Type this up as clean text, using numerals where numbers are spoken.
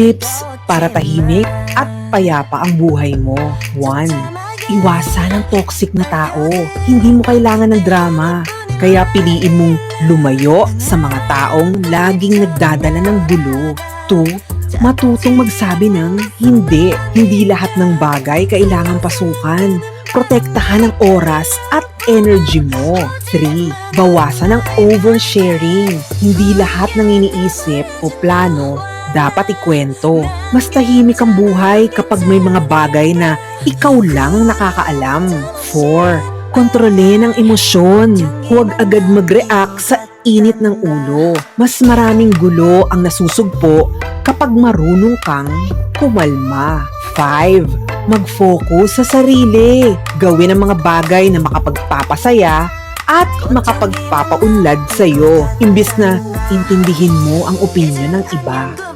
Tips para tahimik at payapa ang buhay mo. 1. Iwasan ang toxic na tao. Hindi mo kailangan ng drama. Kaya piliin mong lumayo sa mga taong laging nagdadala ng gulo. 2. Matutong magsabi ng hindi. Hindi lahat ng bagay kailangan pasukan. Protektahan ang oras at energy mo. 3. Bawasan ang oversharing. Hindi lahat ng iniisip o plano dapat ikwento. Mas tahimik ang buhay kapag may mga bagay na ikaw lang nakakaalam. 4. Kontrolin ang emosyon. Huwag agad mag-react sa init ng ulo. Mas maraming gulo ang nasusugpo kapag marunong kang kumalma. 5. Mag-focus sa sarili. Gawin ang mga bagay na makapagpapasaya at makapagpapaunlad sa'yo, imbis na intindihin mo ang opinyon ng iba.